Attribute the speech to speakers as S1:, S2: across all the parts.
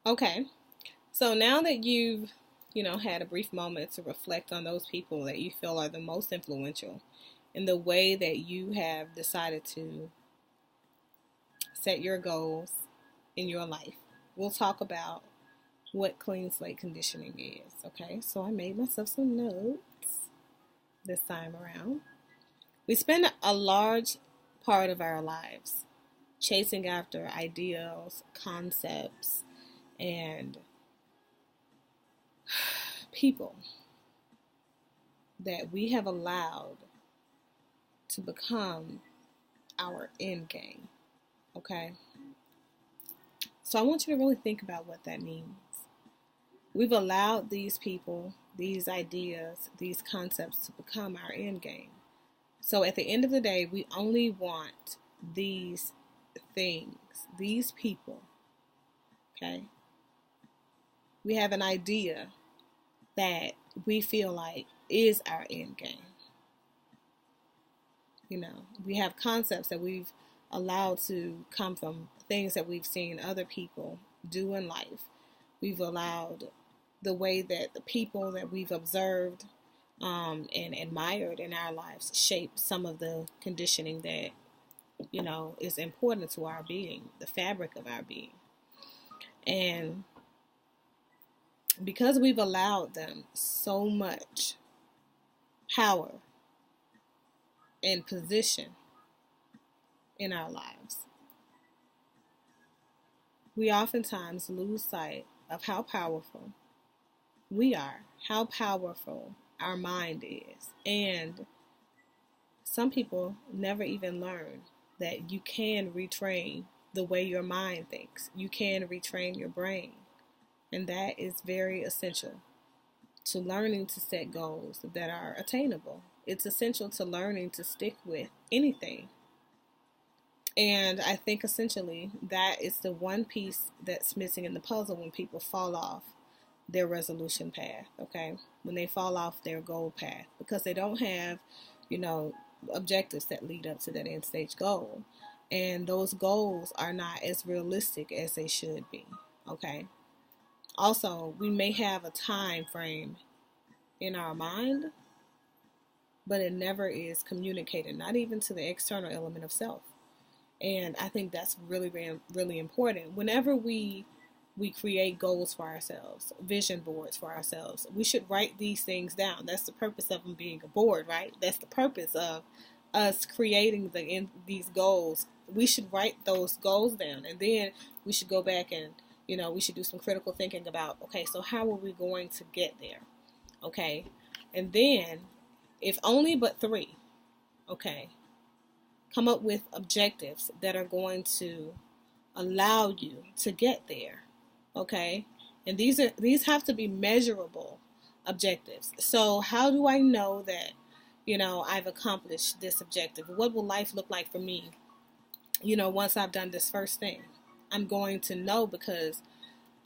S1: Okay. So now that you've had a brief moment to reflect on those people that you feel are the most influential in the way that you have decided to set your goals in your life, we'll talk about what clean slate conditioning is. Okay. So I made myself some notes this time around. We spend a large part of our lives chasing after ideals, concepts, and people that we have allowed to become our end game. Okay? So I want you to really think about what that means. We've allowed these people, these ideas, these concepts to become our end game. So at the end of the day, we only want these things, these people. Okay? We have an idea that we feel like is our end game. We have concepts that we've allowed to come from things that we've seen other people do in life. We've allowed the way that the people that we've observed and admired in our lives shape some of the conditioning that, is important to our being, the fabric of our being. And because we've allowed them so much power and position in our lives, we oftentimes lose sight of how powerful we are, how powerful our mind is. And some people never even learn that you can retrain the way your mind thinks. You can retrain your brain. And that is very essential to learning to set goals that are attainable. It's essential to learning to stick with anything. And I think essentially that is the one piece that's missing in the puzzle when people fall off their resolution path, okay? When they fall off their goal path because they don't have, objectives that lead up to that end stage goal. And those goals are not as realistic as they should be, okay? Also, we may have a time frame in our mind, but it never is communicated, not even to the external element of self. And I think that's really, really important. Whenever we create goals for ourselves, vision boards for ourselves, we should write these things down. That's the purpose of them being a board, right? That's the purpose of us creating these goals. We should write those goals down, and then we should go back and we should do some critical thinking about, okay, so how are we going to get there? Okay, and then if only but three, okay, come up with objectives that are going to allow you to get there. Okay, and these have to be measurable objectives. So how do I know that I've accomplished this objective? What will life look like for me once I've done this first thing? I'm going to know because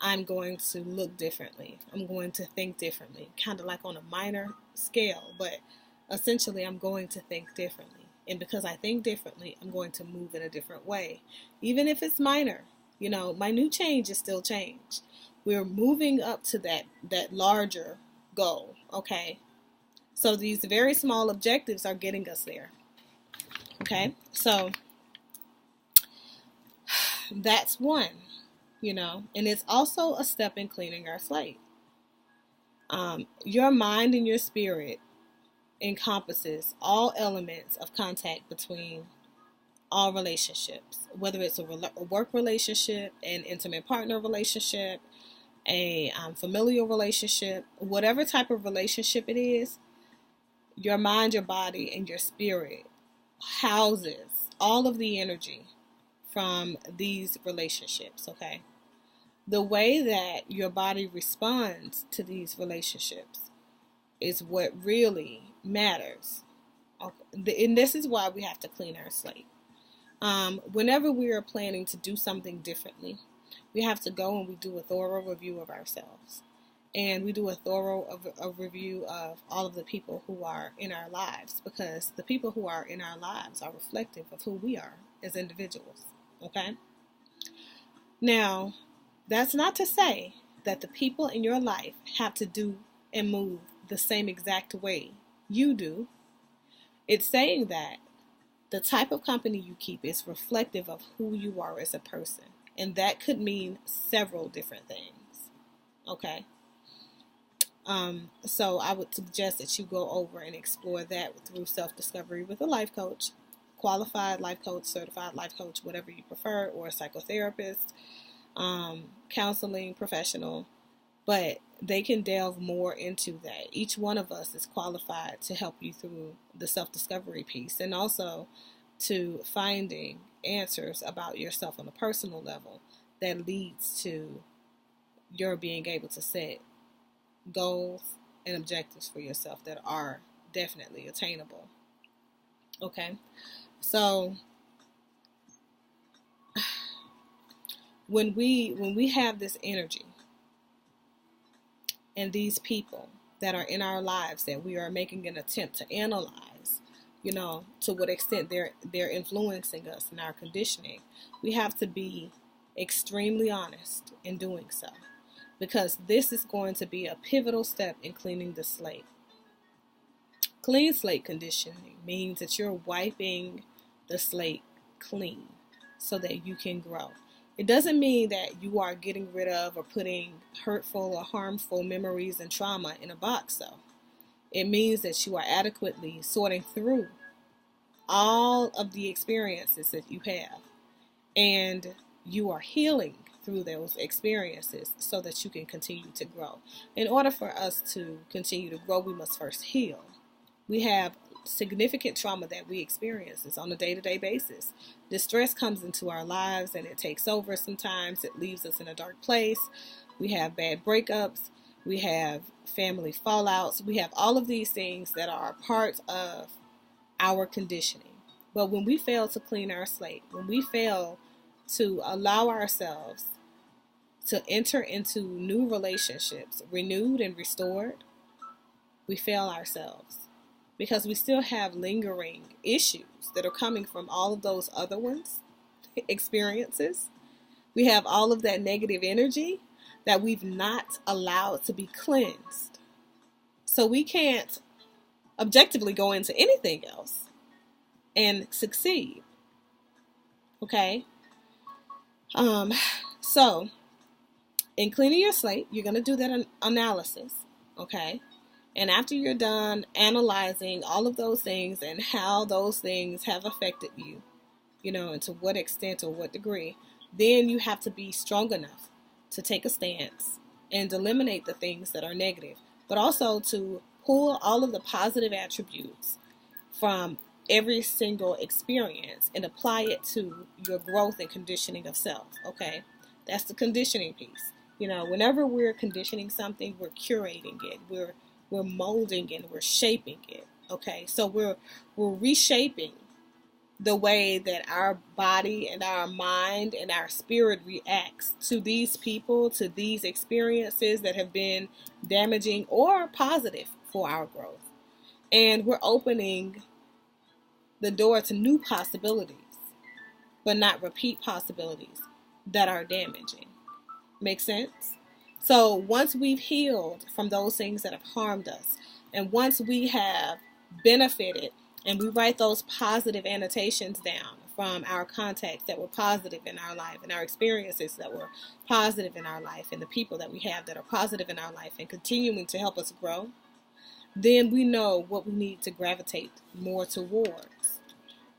S1: I'm going to look differently. I'm going to think differently, kind of like on a minor scale, but essentially I'm going to think differently. And because I think differently, I'm going to move in a different way. Even if it's minor, minute change is still change. We're moving up to that larger goal, okay? So these very small objectives are getting us there, okay? So that's one, and it's also a step in cleaning our slate. Your mind and your spirit encompasses all elements of contact between all relationships, whether it's a work relationship, an intimate partner relationship, a familial relationship, whatever type of relationship it is. Your mind, your body, and your spirit houses all of the energy from these relationships, okay? The way that your body responds to these relationships is what really matters. Okay? And this is why we have to clean our slate. Whenever we are planning to do something differently, we have to go and we do a thorough review of ourselves. And we do a thorough review of all of the people who are in our lives, because the people who are in our lives are reflective of who we are as individuals. Okay? Now, That's not to say that the people in your life have to do and move the same exact way you do. It's saying that the type of company you keep is reflective of who you are as a person. And that could mean several different things. Okay? So I would suggest that you go over and explore that through self-discovery with a life coach, qualified life coach, certified life coach, whatever you prefer, or a psychotherapist, counseling professional. But they can delve more into that. Each one of us is qualified to help you through the self-discovery piece, and also to finding answers about yourself on a personal level that leads to your being able to set goals and objectives for yourself that are definitely attainable. Okay, so when we have this energy and these people that are in our lives that we are making an attempt to analyze, to what extent they're influencing us in our conditioning, we have to be extremely honest in doing so, because this is going to be a pivotal step in cleaning the slate. Clean slate conditioning means that you're wiping the slate clean so that you can grow. It doesn't mean that you are getting rid of or putting hurtful or harmful memories and trauma in a box, though. It means that you are adequately sorting through all of the experiences that you have, and you are healing through those experiences so that you can continue to grow. In order for us to continue to grow, we must first heal. We have significant trauma that we experience on a day-to-day basis. Distress comes into our lives and it takes over sometimes. It leaves us in a dark place. We have bad breakups. We have family fallouts. We have all of these things that are part of our conditioning. But when we fail to clean our slate, when we fail to allow ourselves to enter into new relationships, renewed and restored, we fail ourselves, because we still have lingering issues that are coming from all of those other ones, experiences. We have all of that negative energy that we've not allowed to be cleansed. So we can't objectively go into anything else and succeed. Okay? So in cleaning your slate, you're going to do that analysis. Okay? And after you're done analyzing all of those things and how those things have affected you, and to what extent or what degree, then you have to be strong enough to take a stance and eliminate the things that are negative, but also to pull all of the positive attributes from every single experience and apply it to your growth and conditioning of self. Okay? That's the conditioning piece. Whenever we're conditioning something, we're curating it. We're molding it, we're shaping it. Okay, so we're reshaping the way that our body and our mind and our spirit reacts to these people, to these experiences that have been damaging or positive for our growth. And we're opening the door to new possibilities, but not repeat possibilities that are damaging. Make sense? So once we've healed from those things that have harmed us, and once we have benefited and we write those positive annotations down from our contacts that were positive in our life and our experiences that were positive in our life and the people that we have that are positive in our life and continuing to help us grow, then we know what we need to gravitate more towards.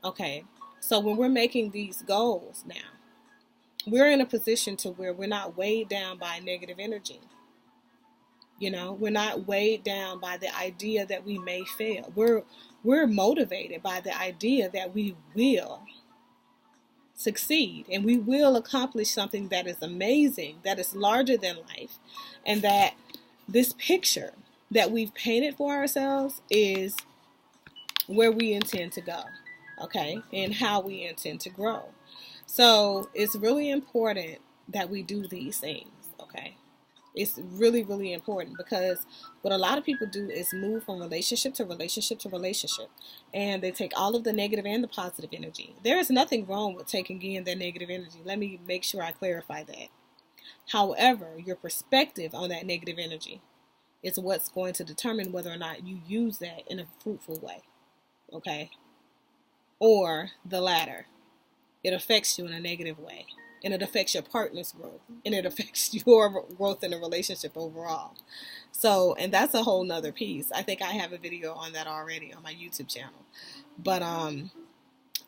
S1: Okay, so when we're making these goals now, we're in a position to where we're not weighed down by negative energy. We're not weighed down by the idea that we may fail. We're motivated by the idea that we will succeed and we will accomplish something that is amazing, that is larger than life, and that this picture that we've painted for ourselves is where we intend to go, okay, and how we intend to grow. So it's really important that we do these things, okay? It's really, really important, because what a lot of people do is move from relationship to relationship to relationship, and they take all of the negative and the positive energy. There is nothing wrong with taking in that negative energy. Let me make sure I clarify that. However, your perspective on that negative energy is what's going to determine whether or not you use that in a fruitful way, okay? Or the latter. It affects you in a negative way, and it affects your partner's growth, and it affects your growth in a relationship overall. So, and that's a whole nother piece. I think I have a video on that already on my YouTube channel. But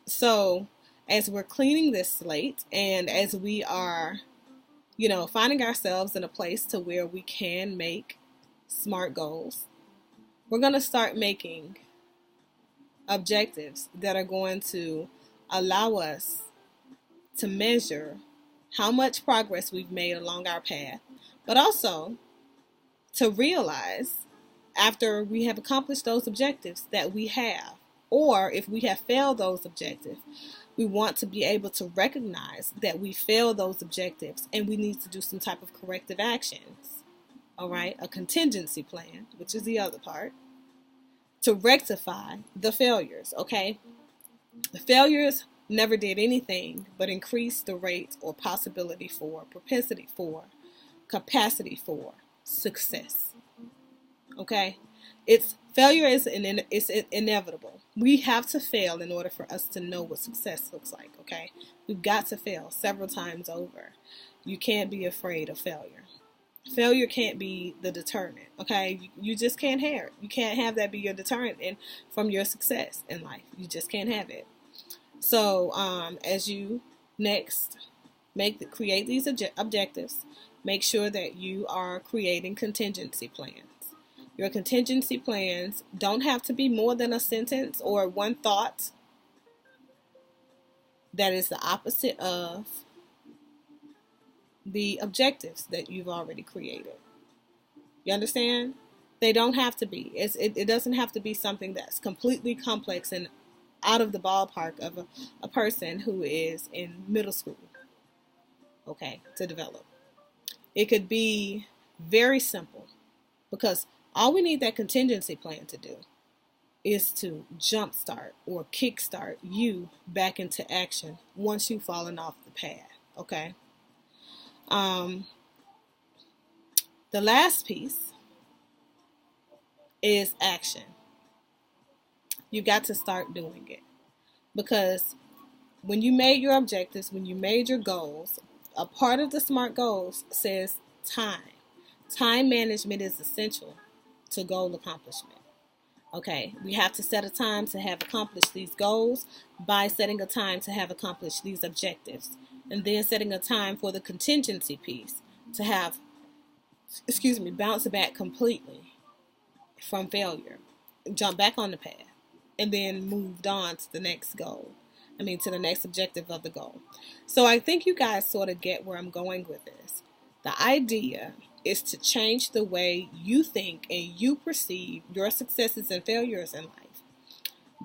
S1: so as we're cleaning this slate, and as we are, finding ourselves in a place to where we can make smart goals, we're going to start making objectives that are going to allow us to measure how much progress we've made along our path, but also to realize after we have accomplished those objectives that we have, or if we have failed those objectives, we want to be able to recognize that we failed those objectives and we need to do some type of corrective actions. All right, a contingency plan, which is the other part, to rectify the failures, okay? The failures never did anything but increase the rate or possibility for, propensity for, capacity for success, okay? Failure is inevitable. We have to fail in order for us to know what success looks like, okay? We've got to fail several times over. You can't be afraid of failure. Failure can't be the deterrent, okay? You just can't have it. You can't have that be your deterrent from your success in life. You just can't have it. So as you next create these objectives, make sure that you are creating contingency plans. Your contingency plans don't have to be more than a sentence or one thought that is the opposite of the objectives that you've already created. You understand? They don't have to be. It doesn't have to be something that's completely complex and out of the ballpark of a person who is in middle school, okay, to develop. It could be very simple, because all we need that contingency plan to do is to jumpstart or kickstart you back into action once you've fallen off the path, okay? The last piece is action. You got to start doing it, because when you made your objectives, when you made your goals, a part of the SMART goals says time. Time management is essential to goal accomplishment. Okay, we have to set a time to have accomplished these goals by setting a time to have accomplished these objectives, and then setting a time for the contingency piece to have, bounce back completely from failure, jump back on the path, and then moved on to the next goal. To the next objective of the goal. So I think you guys sort of get where I'm going with this. The idea is to change the way you think and you perceive your successes and failures in life.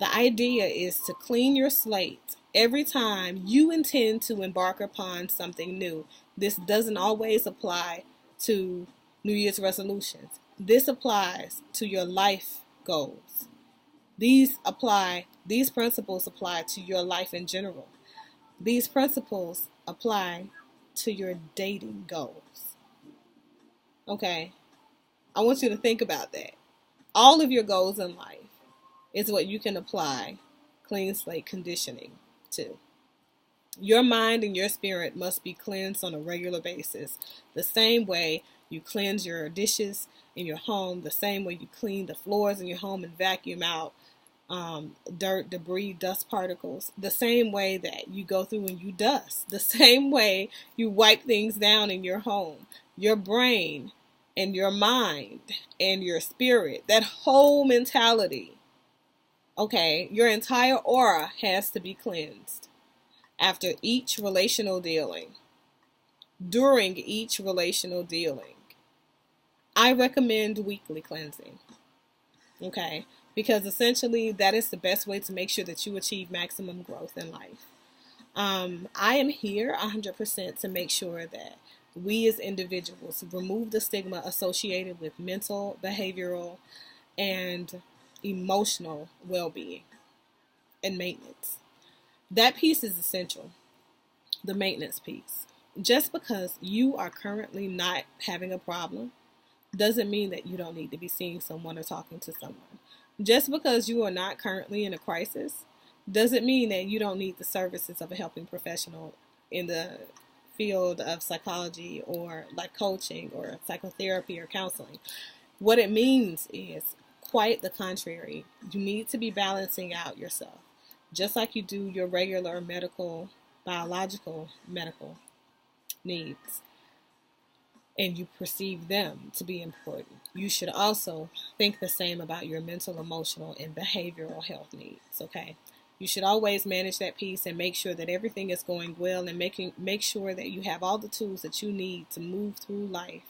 S1: The idea is to clean your slate every time you intend to embark upon something new. This doesn't always apply to New Year's resolutions. This applies to your life goals. These principles apply to your life in general. These principles apply to your dating goals. Okay? I want you to think about that. All of your goals in life is what you can apply clean slate conditioning to. Your mind and your spirit must be cleansed on a regular basis. The same way you cleanse your dishes in your home, the same way you clean the floors in your home and vacuum out dirt, debris, dust particles, the same way that you go through and you dust, the same way you wipe things down in your home. Your brain and your mind and your spirit, that whole mentality, okay, your entire aura has to be cleansed after each relational dealing, during each relational dealing. I recommend weekly cleansing, okay? Because essentially that is the best way to make sure that you achieve maximum growth in life. I am here 100% to make sure that we as individuals remove the stigma associated with mental, behavioral, and emotional well-being and maintenance. That piece is essential, the maintenance piece. just because you are currently not having a problem doesn't mean that you don't need to be seeing someone or talking to someone. Just because you are not currently in a crisis doesn't mean that you don't need the services of a helping professional in the field of psychology or like coaching or psychotherapy or counseling. What it means is quite the contrary. You need to be balancing out yourself, just like you do your regular medical, biological medical needs, and you perceive them to be important. You should also think the same about your mental, emotional, and behavioral health needs, okay? You should always manage that piece and make sure that everything is going well, and make sure that you have all the tools that you need to move through life,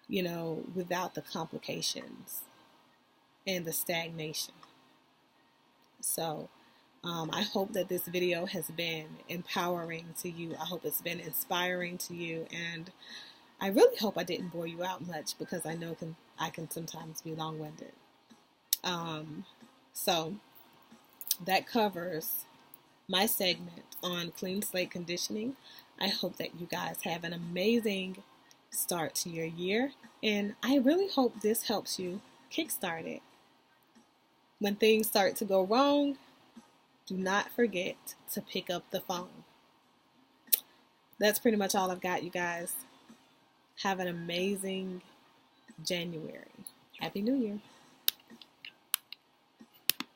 S1: without the complications and the stagnation. So I hope that this video has been empowering to you. I hope it's been inspiring to you, and I really hope I didn't bore you out much, because I know I can sometimes be long-winded. So that covers my segment on clean slate conditioning. I hope that you guys have an amazing start to your year, and I really hope this helps you kickstart it. When things start to go wrong, do not forget to pick up the phone. That's pretty much all I've got, you guys. Have an amazing January. Happy New Year.